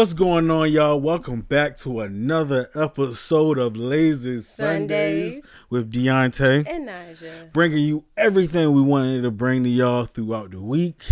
What's going on, y'all? Welcome back to another episode of Lazy Sundays with Dionte and NiJa, bringing you everything we wanted to bring to y'all throughout the week.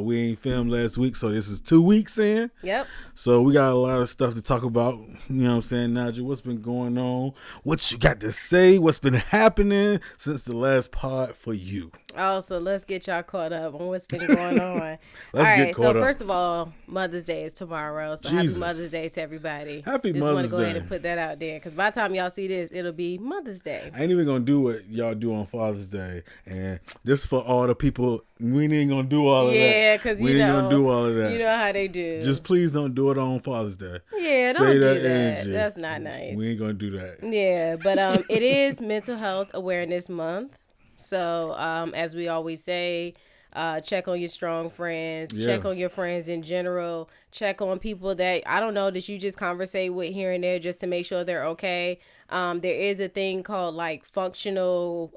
We ain't filmed last week, so this is 2 weeks in. Yep. So we got a lot of stuff to talk about. You know what I'm saying, NiJa? What's been going on? What you got to say? What's been happening since the last pod for you? Oh, so let's get y'all caught up on what's been going on. Get caught up. First of all, Mother's Day is tomorrow. So Jesus. Happy Mother's Day to everybody. Happy Just Mother's want to go Day. ahead and put that out there. Because by the time y'all see this, it'll be Mother's Day. I ain't even going to do what y'all do on Father's Day. And this for all the people, we ain't going to do all of that. Yeah, because we ain't going to do all of that. You know how they do. Just please don't do it on Father's Day. Yeah, don't do that. That's not nice. We ain't going to do that. Yeah, but it is Mental Health Awareness Month. So, as we always say, check on your strong friends, check on your friends in general, check on people that, I don't know, that you just conversate with here and there just to make sure they're okay. There is a thing called like functional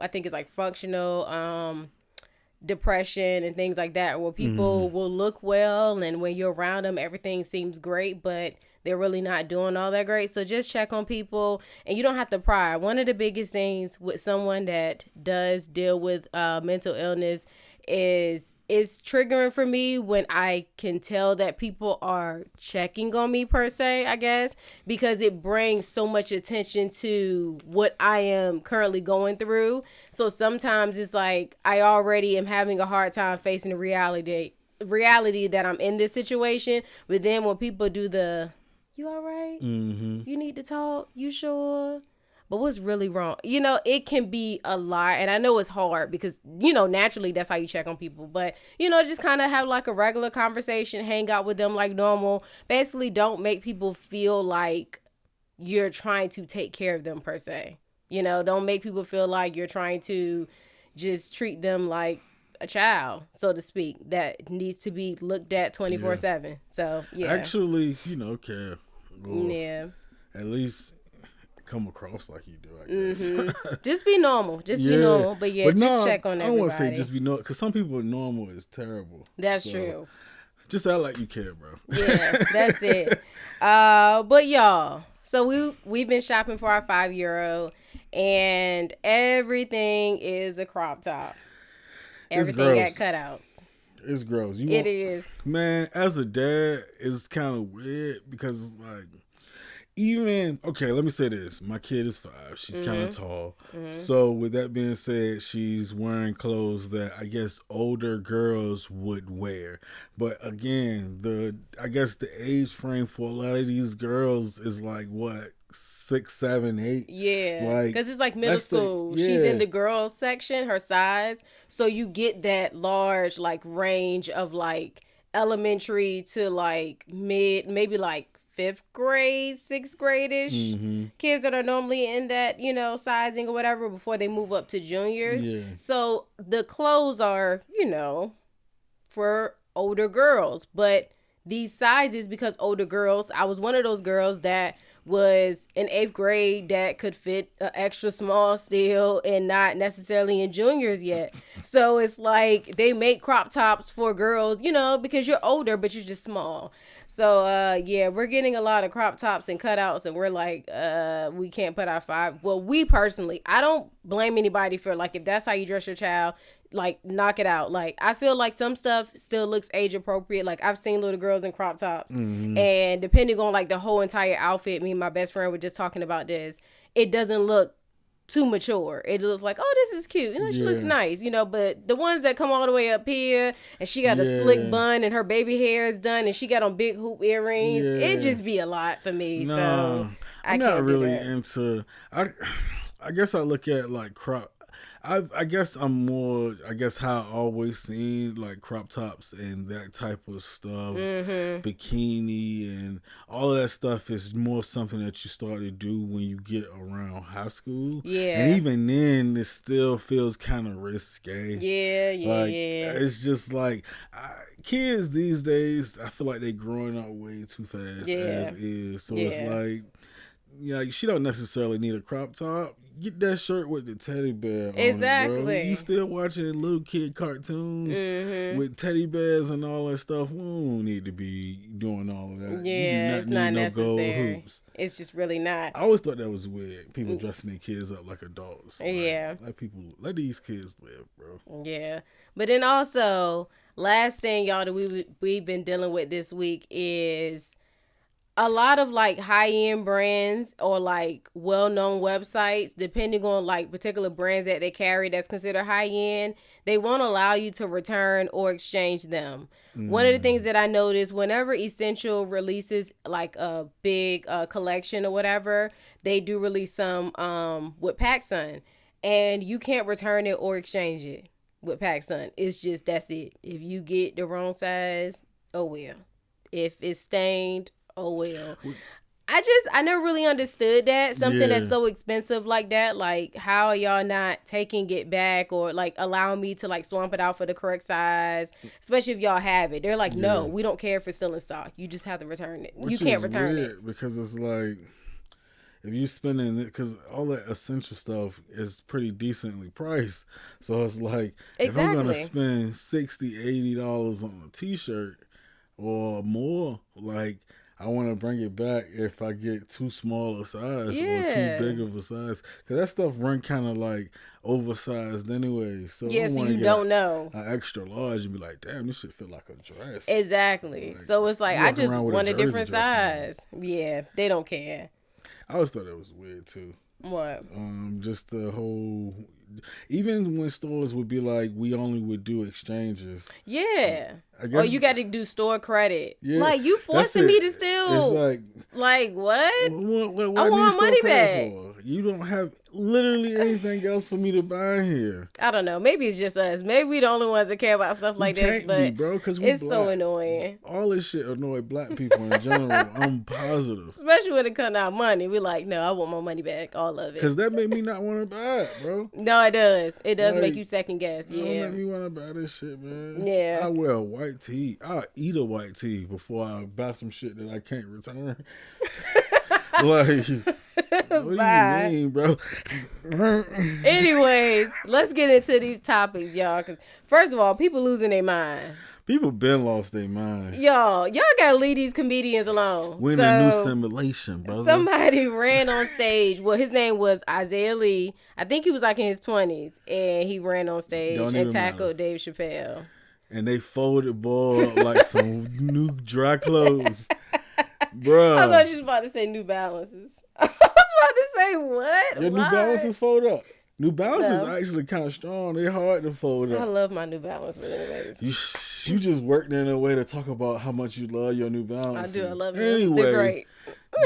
depression and things like that, where people will look well and when you're around them, everything seems great, but they're really not doing all that great. So just check on people, and you don't have to pry. One of the biggest things with someone that does deal with mental illness is triggering for me when I can tell that people are checking on me, per se, I guess, because it brings so much attention to what I am currently going through. So sometimes it's like I already am having a hard time facing the reality that I'm in this situation. But then when people do you all right? Mm-hmm. You need to talk? You sure? But what's really wrong? You know, it can be a lot. And I know it's hard because, you know, naturally that's how you check on people. But, you know, just kind of have like a regular conversation, hang out with them like normal. Basically, don't make people feel like you're trying to take care of them, per se. You know, don't make people feel like you're trying to just treat them like a child, so to speak, that needs to be looked at 24/7. So actually, you know, care. Yeah, at least come across like you do, I guess. Mm-hmm. Just be normal, be normal, but just check on everybody. I don't want to say just be normal, because some people normal is terrible. That's true. Just act like you care, bro. Yeah, that's it. But y'all, so we've been shopping for our 5-year-old, and everything is a crop top. Everything got cutouts. It's gross. It is. Man, as a dad, it's kind of weird because it's like, let me say this. My kid is 5. She's kind of tall. Mm-hmm. So with that being said, she's wearing clothes that I guess older girls would wear. But again, I guess the age frame for a lot of these girls is like, what? 6, 7, 8. Yeah, because it's like middle school. She's in the girls section, her size, so you get that large like range of like elementary to like mid, maybe like 5th grade, 6th grade-ish kids that are normally in that, you know, sizing or whatever before they move up to juniors. So the clothes are, you know, for older girls, but these sizes, because older girls, I was one of those girls that was in 8th grade that could fit an extra small still and not necessarily in juniors yet. So it's like they make crop tops for girls, you know, because you're older, but you're just small. So, we're getting a lot of crop tops and cutouts, and we're like, we can't put our 5. Well, we personally, I don't blame anybody for, like, if that's how you dress your child, like, knock it out. Like, I feel like some stuff still looks age appropriate. Like, I've seen little girls in crop tops, and depending on, like, the whole entire outfit, me and my best friend were just talking about this, it doesn't look too mature. It looks like, oh, this is cute. You know, she looks nice, you know, but the ones that come all the way up here and she got a slick bun and her baby hair is done and she got on big hoop earrings, it just be a lot for me. No, so I'm not really into, I guess I look at like crop. I guess I'm more, how I always seen like crop tops and that type of stuff, bikini and all of that stuff is more something that you start to do when you get around high school. Yeah. And even then, it still feels kind of risque. It's just like, kids these days, I feel like they growing up way too fast as is. So it's like, yeah, she don't necessarily need a crop top. Get that shirt with the teddy bear on Exactly. it, bro. You still watching little kid cartoons with teddy bears and all that stuff. We don't need to be doing all of that. Yeah, you do not need no gold hoops. It's just really not. I always thought that was weird. People dressing their kids up like adults. Yeah. Let these kids live, bro. Yeah. But then also, last thing, y'all, that we've been dealing with this week is a lot of like high-end brands or like well-known websites, depending on like particular brands that they carry that's considered high-end, they won't allow you to return or exchange them. One of the things that I noticed, whenever Essential releases like a big collection or whatever, they do release some with PacSun, and you can't return it or exchange it with PacSun. It's just, that's it. If you get the wrong size, oh well. If it's stained, oh well. I never really understood that. Something that's so expensive like that. Like, how are y'all not taking it back or like allowing me to like swamp it out for the correct size? Especially if y'all have it. They're like, no, we don't care if it's still in stock. You just have to return it. You can't return it. Because it's like, if you spending it, because all that essential stuff is pretty decently priced. So it's like, if I'm going to spend $60, $80 on a t-shirt or more, like, I want to bring it back if I get too small a size or too big of a size. Because that stuff run kind of like oversized anyway. So so you don't know. An extra large and be like, damn, this shit feel like a dress. Exactly. Like, so it's like, I just want a different size. Yeah, they don't care. I always thought that was weird too. What? Just the whole, even when stores would be like, we only would do exchanges. Yeah. I guess, you got to do store credit. Yeah. Like, you forcing me to still. It's like what? I want my money back. For? You don't have literally anything else for me to buy here. I don't know. Maybe it's just us. Maybe we the only ones that care about stuff like this. But bro, because it's black. So annoying. All this shit annoy black people in general. I'm positive. Especially when it comes out money. We like, no, I want my money back. All of it. Because that made me not want to buy it, bro. No, it does. It does make you second guess. Yeah. Don't make me want to buy this shit, man. Yeah. I wear a white tee. I'll eat a white tee before I buy some shit that I can't return. Like, what do you mean, bro? Anyways, let's get into these topics, y'all. Because first of all, people losing their mind. People been lost their mind. Y'all gotta leave these comedians alone. We're in a new simulation, brother. Somebody ran on stage. Well, his name was Isaiah Lee. I think he was like in his 20s. And he ran on stage and tackled Dave Chappelle. And they folded ball like some new dry clothes. Bruh. I thought you was about to say New Balances. I was about to say what? Your New Balances fold up. New Balance is actually kind of strong. They're hard to fold up. I love my New Balance, but anyways. You just worked in a way to talk about how much you love your New Balance. I do. I love them. Anyway, they're great.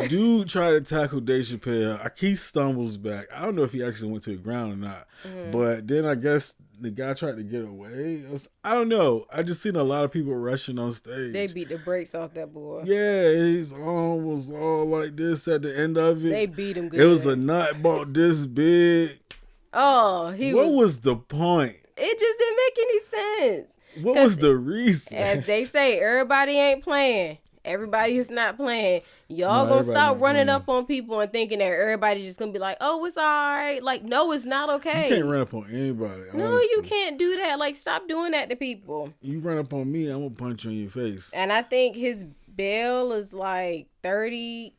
Dude tried to tackle Dave Chappelle. He stumbles back. I don't know if he actually went to the ground or not. Mm-hmm. But then I guess the guy tried to get away. I don't know. I just seen a lot of people rushing on stage. They beat the brakes off that boy. Yeah, his arm was all like this at the end of it. They beat him good. It was a nut about this big. Oh, What was the point? It just didn't make any sense. What was the reason? As they say, everybody ain't playing. Everybody is not playing. Y'all gonna stop running up on people and thinking that everybody just gonna be like, oh, it's all right. Like, no, it's not okay. You can't run up on anybody. No, honestly. You can't do that. Like, stop doing that to people. You run up on me, I'm gonna punch you in your face. And I think his bail is like 30.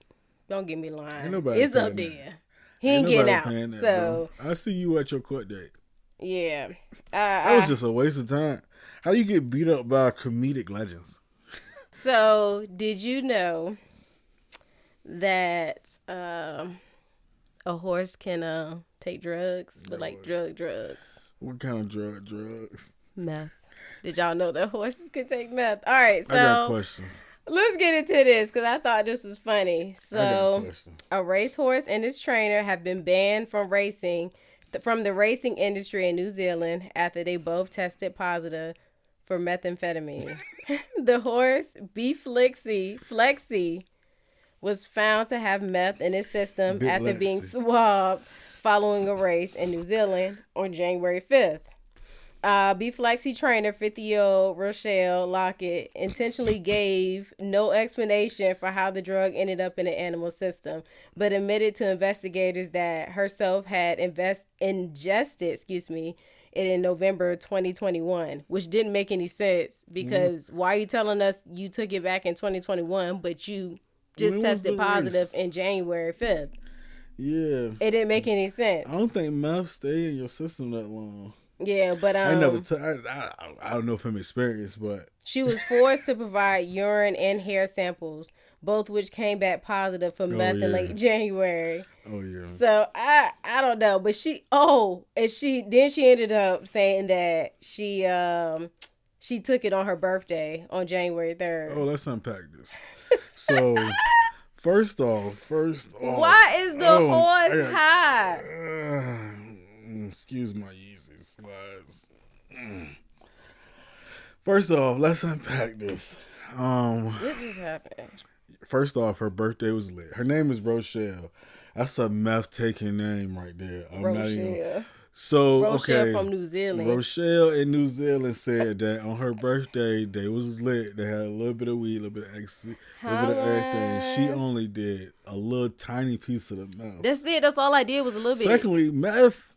Don't get me lying. It's up there. He ain't getting out. That, so bro. I see you at your court date. Yeah. That was just a waste of time. How you get beat up by comedic legends? So, did you know that a horse can take drugs, but like drugs? What kind of drugs? Meth. Did y'all know that horses can take meth? All right, so I got questions. Let's get into this because I thought this was funny. So, a racehorse and its trainer have been banned from the racing industry in New Zealand after they both tested positive for methamphetamine. The horse, B Flexi, was found to have meth in his system after being swabbed following a race in New Zealand on January 5th. B-Flexi trainer 50-year-old Rochelle Lockett intentionally gave no explanation for how the drug ended up in the animal system, but admitted to investigators that herself had ingested it in November 2021, which didn't make any sense because why are you telling us you took it back in 2021, but you just tested positive in January 5th? Yeah. It didn't make any sense. I don't think meth stay in your system that long. Yeah, but I never. I don't know from experience, but she was forced to provide urine and hair samples, both which came back positive for meth in late January. Oh yeah. So I don't know, but she ended up saying that she took it on her birthday on January 3rd. Oh, let's unpack this. So. First off, why is the horse high? Excuse my Yeezy slides. First off, let's unpack this. What just happened? First off, her birthday was lit. Her name is Rochelle. That's a meth-taking name right there. Rochelle. Rochelle from New Zealand. Rochelle in New Zealand said that on her birthday, they was lit. They had a little bit of weed, a little bit of ecstasy, a little bit of everything. She only did a little tiny piece of the meth. That's it. That's all I did was a little bit. Secondly, meth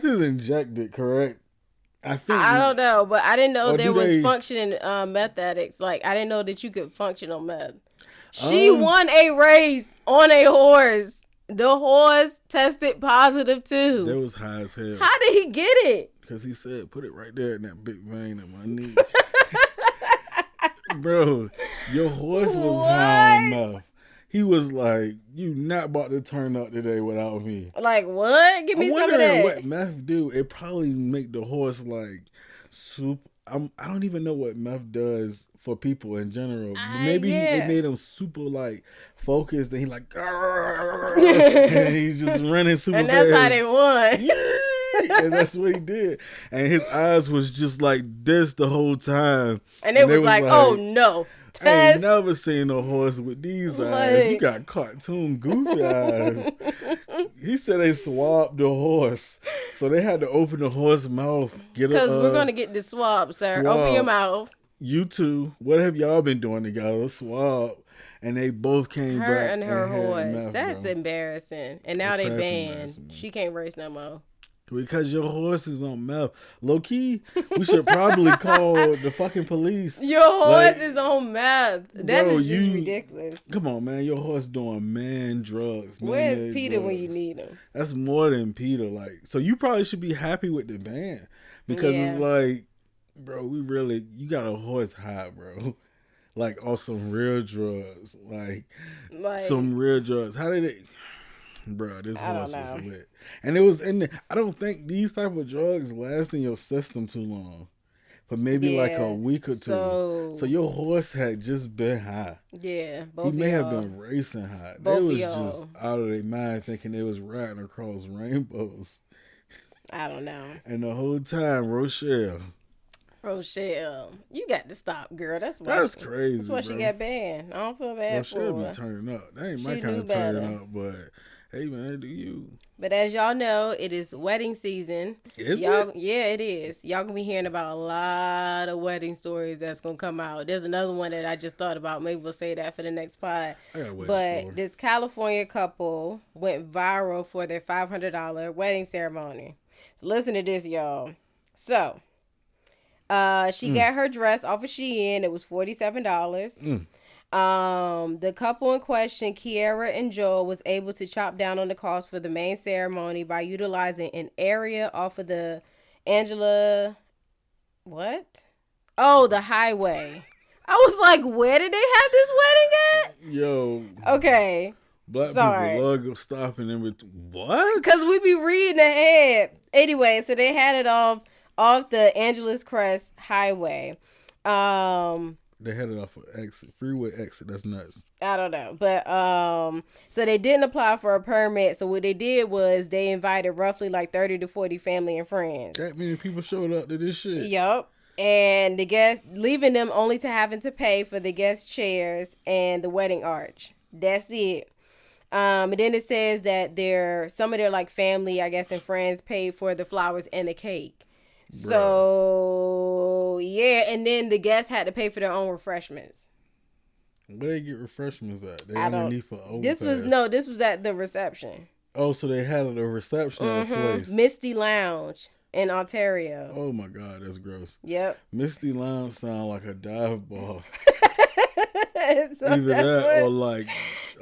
is injected, correct? I don't know, but I didn't know there was functioning meth addicts. Like, I didn't know that you could function on meth. She won a race on a horse. The horse tested positive too. That was high as hell. How did he get it? Because he said, put it right there in that big vein in my knee. Bro, your horse was high enough. He was like, you not about to turn up today without me. Like, what? Give me some of that. What meth do? It probably make the horse like super. I don't even know what meth does for people in general. Maybe it made him super like focused, and he like, and he's just running super fast. And that's how they won. Yeah, and that's what he did. And his eyes was just like this the whole time. And it was like, oh no. I ain't never seen a horse with these eyes. You got cartoon goofy eyes. He said they swabbed the horse. So they had to open the horse mouth. Because we're going to get the swab, sir. Swab. Open your mouth. You two, what have y'all been doing together? Swab. And they both came back. Her and her horse. That's embarrassing. And now they banned. She can't race no more. Because your horse is on meth. Low key, we should probably call the fucking police. Your horse is on meth. That is just ridiculous. Come on, man. Your horse doing drugs. Where's Peter when you need him? That's more than Peter. Like, so you probably should be happy with the ban. Because it's like, bro, you got a horse high, bro. Like, on some real drugs. Like some real drugs. How did it... Bro, this horse was lit. And it was I don't think these type of drugs last in your system too long. For maybe like a week or two. So your horse had just been high. Yeah. He may have been racing high. They was just out of their mind thinking they was riding across rainbows. I don't know. And the whole time, Rochelle, you got to stop, girl. That's crazy. That's why she got banned. I don't feel bad for her. Rochelle be turning up. That ain't my kind of turning up, but... Hey man, do you? But as y'all know, it is wedding season. Is it? Yeah, it is. Y'all gonna be hearing about a lot of wedding stories that's gonna come out. There's another one that I just thought about. Maybe we'll say that for the next pod. I got a wedding story. This California couple went viral for their $500 wedding ceremony. So listen to this, y'all. So, she got her dress off of Shein. It was $47. The couple in question, Kiara and Joel, was able to chop down on the cost for the main ceremony by utilizing an area off of the the highway. I was like, where did they have this wedding at? Yo. Okay. Black people love stopping in with what? Because we be reading ahead. Anyway, so they had it off the Angeles Crest Highway. They had it off of exit, freeway exit. That's nuts. I don't know. But, so they didn't apply for a permit. So what they did was they invited roughly like 30 to 40 family and friends. That many people showed up to this shit. Yep. And the guests, leaving them only to having to pay for the guest chairs and the wedding arch. That's it. And then it says that some of their like family, I guess, and friends paid for the flowers and the cake. Bruh. So yeah, and then the guests had to pay for their own refreshments. Where they get refreshments at? They underneath for overpass. This was at the reception. Oh, so they had a reception at a place. Misty Lounge in Ontario. Oh my God, that's gross. Yep. Misty Lounge sound like a dive bar. So either that or like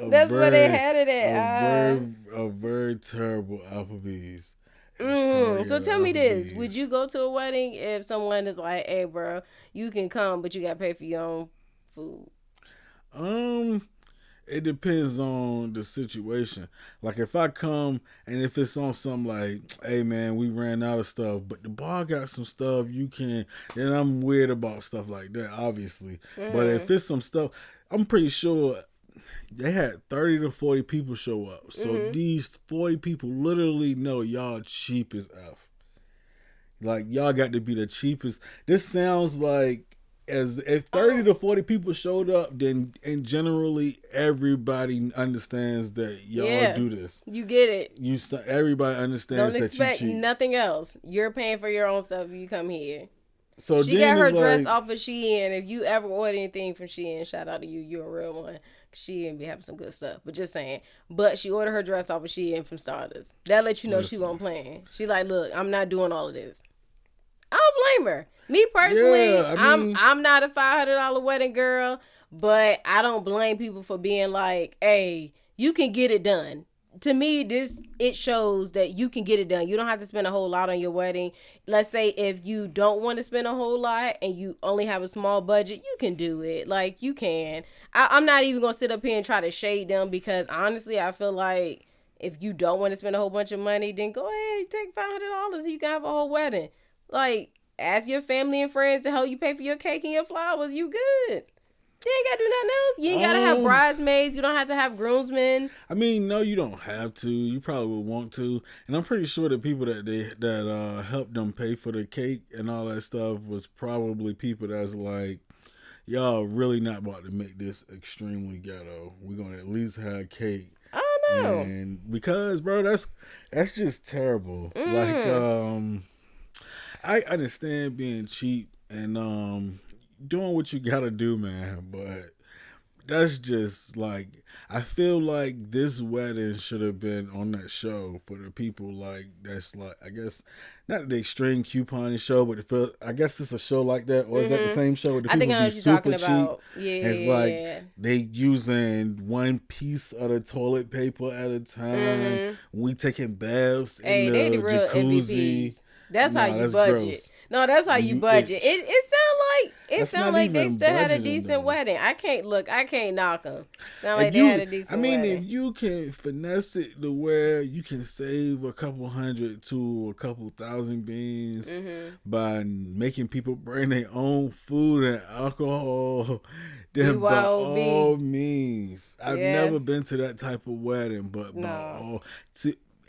that's where they had it at. A very terrible Applebee's. So tell me this: would you go to a wedding if someone is like, "Hey, bro, you can come, but you got to pay for your own food"? It depends on the situation. Like if I come and if it's on something like, hey man, we ran out of stuff, but the bar got some stuff you can, then I'm weird about stuff like that, obviously. But if it's some stuff, I'm pretty sure they had 30 to 40 people show up. So these 40 people literally know y'all cheap as F. Like y'all got to be the cheapest. This sounds like as if 30 to 40 people showed up, then and generally everybody understands that y'all do this. You get it. Everybody understands that you cheap. Don't expect nothing else. You're paying for your own stuff. You come here. So she got her dress off of Shein. If you ever order anything from Shein, shout out to you. You're a real one. Shein be having some good stuff. But just saying. But she ordered her dress off of Shein from Stardust. That lets you know she won't plan. She like, look, I'm not doing all of this. I don't blame her. Me personally, yeah, I'm not a $500 wedding girl, but I don't blame people for being like, hey, you can get it done. To me, it shows that you can get it done. You don't have to spend a whole lot on your wedding. Let's say if you don't want to spend a whole lot and you only have a small budget, you can do it. Like, you can. I'm not even going to sit up here and try to shade them because, honestly, I feel like if you don't want to spend a whole bunch of money, then go ahead, take $500 so you can have a whole wedding. Like, ask your family and friends to help you pay for your cake and your flowers. You good. You ain't got to do nothing else. You ain't got to have bridesmaids. You don't have to have groomsmen. I mean, no, you don't have to. You probably would want to. And I'm pretty sure the people that helped them pay for the cake and all that stuff was probably people that's like, y'all really not about to make this extremely ghetto. We're going to at least have cake. I don't know. And because, bro, that's just terrible. Like, I understand being cheap and doing what you gotta do, man, but that's just like, I feel like this wedding should have been on that show for the people like that's like, I guess not the extreme couponing show, but I guess it's a show like that, or is that the same show where the people be super cheap? Yeah, it's like they using one piece of the toilet paper at a time. We taking baths in the real jacuzzi. MVPs. That's how you budget. Gross. No, that's how you budget. It sound like they still had a decent wedding. I can't knock them. Sound like they had a decent wedding. If you can finesse it to where you can save a couple hundred to a couple thousand beans by making people bring their own food and alcohol, then by all means. I've never been to that type of wedding, but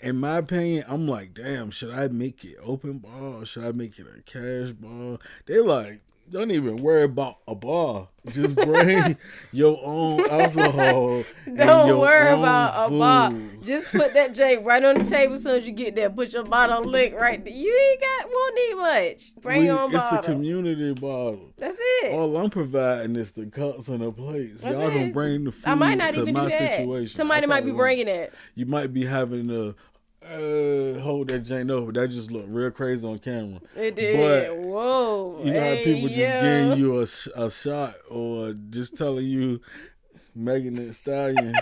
in my opinion, I'm like, damn, should I make it open bar or should I make it a cash bar? They like, don't even worry about a bar. Just bring your own alcohol. Don't worry about a bar. Just put that J right on the table as soon as you get there. Put your bottle lick right there. You won't need much. Bring your own bottle. It's a community bottle. That's it. All I'm providing is the cups and the plates. Y'all can bring the food I might not to even my do that. situation. Somebody might be bringing it. You might be having to hold that Jane over. That just looked real crazy on camera. It did. But whoa. You know how people just giving you a shot or just telling you Megan Thee Stallion,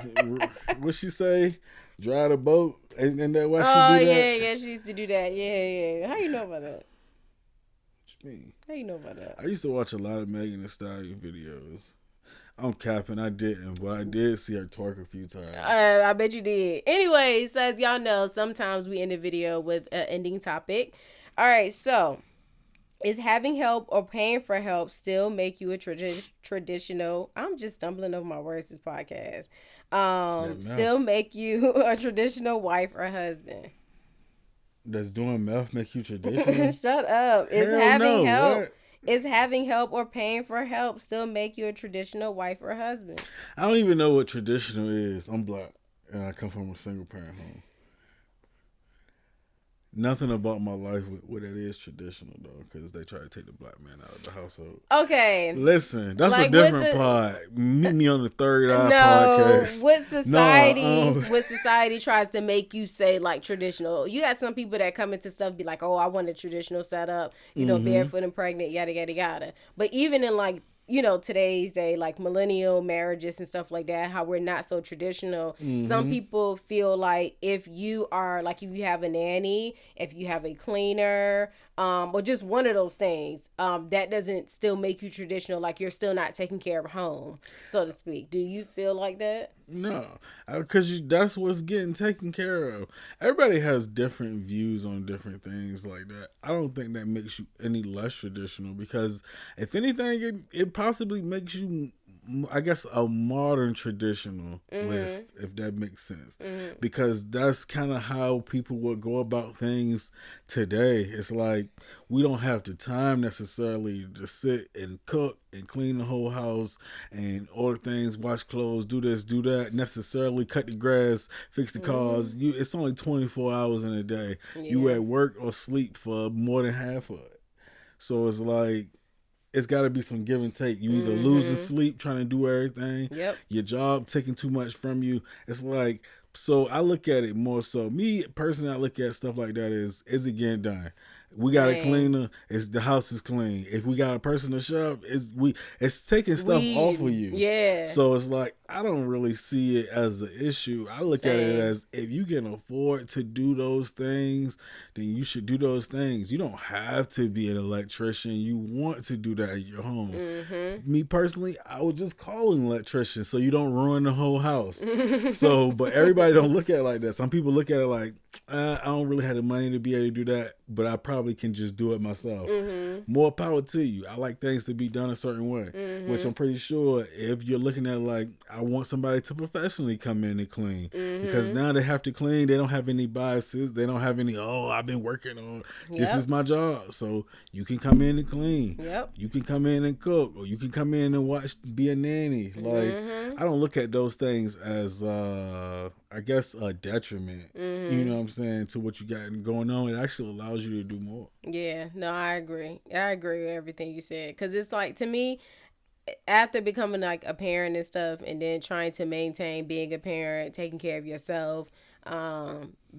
what she say? Dry the boat? Isn't that why she do that? Yeah, she used to do that. Yeah. How you know about that? What you mean? How you know about that? I used to watch a lot of Megan Thee Stallion videos. I'm capping, I didn't, but I did see her twerk a few times. I bet you did. Anyway, so as y'all know, sometimes we end the video with an ending topic. All right, so is having help or paying for help still make you a traditional? I'm just stumbling over my words this podcast. Still make you a traditional wife or husband? Does doing meth make you traditional? Shut up. Is having help? What? Is having help or paying for help still make you a traditional wife or husband? I don't even know what traditional is. I'm black. and I come from a single parent home. Nothing about my life with it is traditional though, because they try to take the black man out of the household. Okay, listen, that's like, a different pod. Meet me on the Third Eye podcast. What society tries to make you say like traditional. You got some people that come into stuff be like, oh, I want a traditional setup, you know, barefoot and pregnant, yada yada yada. But even in like, you know, today's day, like millennial marriages and stuff like that, how we're not so traditional. Some people feel like if you are, like if you have a nanny, if you have a cleaner, or just one of those things, that doesn't still make you traditional. Like you're still not taking care of home, so to speak. Do you feel like that? No, because that's what's getting taken care of. Everybody has different views on different things like that. I don't think that makes you any less traditional, because if anything, it possibly makes you, I guess, a modern traditional list, if that makes sense. Because that's kind of how people would go about things today. It's like we don't have the time necessarily to sit and cook and clean the whole house and order things, wash clothes, do this, do that, necessarily cut the grass, fix the cars. It's only 24 hours in a day. Yeah. You at work or sleep for more than half of it. So it's like, it's got to be some give and take. You either losing sleep trying to do everything, your job taking too much from you. It's like, so I look at it more so. Me personally, I look at stuff like that is it getting done? We got a cleaner. The house is clean. If we got a person to shop, it's taking stuff off of you. Yeah. So it's like, I don't really see it as an issue. I look at it as, if you can afford to do those things, then you should do those things. You don't have to be an electrician. You want to do that at your home. Me personally, I would just call an electrician so you don't ruin the whole house. But everybody don't look at it like that. Some people look at it like, I don't really have the money to be able to do that, but I probably can just do it myself. More power to you. I like things to be done a certain way, which I'm pretty sure if you're looking at it like, I want somebody to professionally come in and clean, because now they have to clean. They don't have any biases. They don't have any, I've been working on, this is my job. So you can come in and clean. You can come in and cook, or you can come in and be a nanny. Like, I don't look at those things as, I guess, a detriment, you know what I'm saying, to what you got going on. It actually allows you to do more. Yeah, no, I agree. I agree with everything you said. Because it's like, to me, after becoming like a parent and stuff, and then trying to maintain being a parent, taking care of yourself,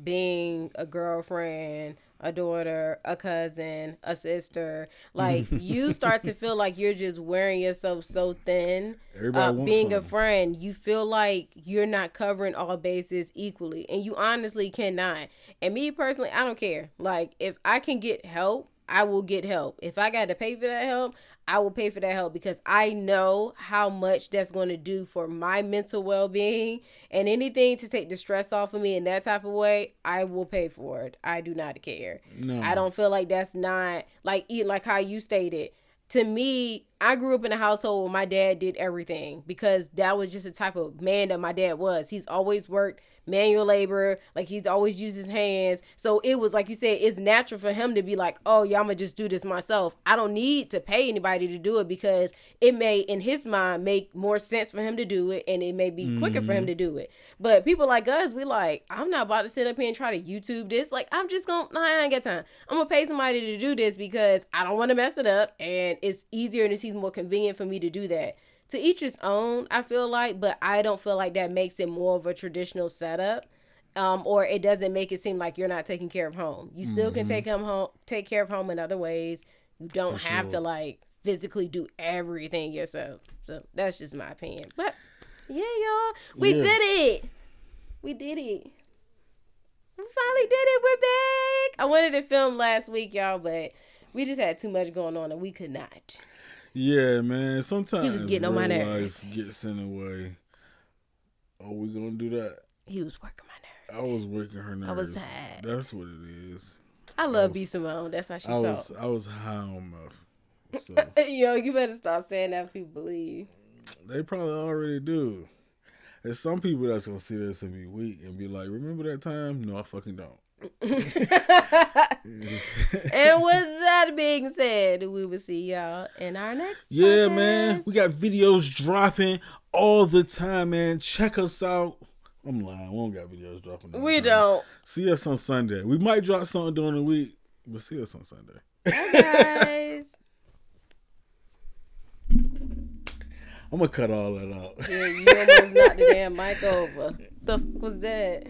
being a girlfriend, a daughter, a cousin, a sister, like you start to feel like you're just wearing yourself so thin. Being a friend, you feel like you're not covering all bases equally, and you honestly cannot. And me personally, I don't care. Like, if I can get help, I will get help. If I got to pay for that help, I will pay for that help, because I know how much that's going to do for my mental well-being, and anything to take the stress off of me in that type of way, I will pay for it. I do not care. No. I don't feel like that's not like how you stated. To me, I grew up in a household where my dad did everything, because that was just the type of man that my dad was. He's always worked manual labor, like he's always used his hands. So it was like you said, it's natural for him to be like, oh yeah, I'm gonna just do this myself. I don't need to pay anybody to do it, because it may, in his mind, make more sense for him to do it, and it may be quicker for him to do it. But people like us, we like, I'm not about to sit up here and try to YouTube this. Like, I ain't got time. I'm gonna pay somebody to do this because I don't want to mess it up, and it's easier and it seems more convenient for me to do that. To each his own, I feel like, but I don't feel like that makes it more of a traditional setup, or it doesn't make it seem like you're not taking care of home. You still can take care of home in other ways. You don't have to like physically do everything yourself. So that's just my opinion. But yeah, y'all, we did it. We did it. We finally did it. We're back. I wanted to film last week, y'all, but we just had too much going on and we could not. Yeah, man. Sometimes he was getting on my nerves. Life gets in the way. Are we gonna do that? He was working my nerves. I was working her nerves. I was tired. That's what it is. I love B. Simone. That's how she talks. I was high on mouth. So. Yo, you better stop saying that. People believe. They probably already do. There's some people that's gonna see this and be weak and be like, "Remember that time?" No, I fucking don't. And with that being said, we will see y'all in our next podcast. Man, we got videos dropping all the time, man. Check us out. I'm lying. We don't got videos dropping. We don't. See us on Sunday. We might drop something during the week, but see us on Sunday. Bye, guys. I'm gonna cut all that out. Yeah, you almost knocked the damn mic over. The fuck was that?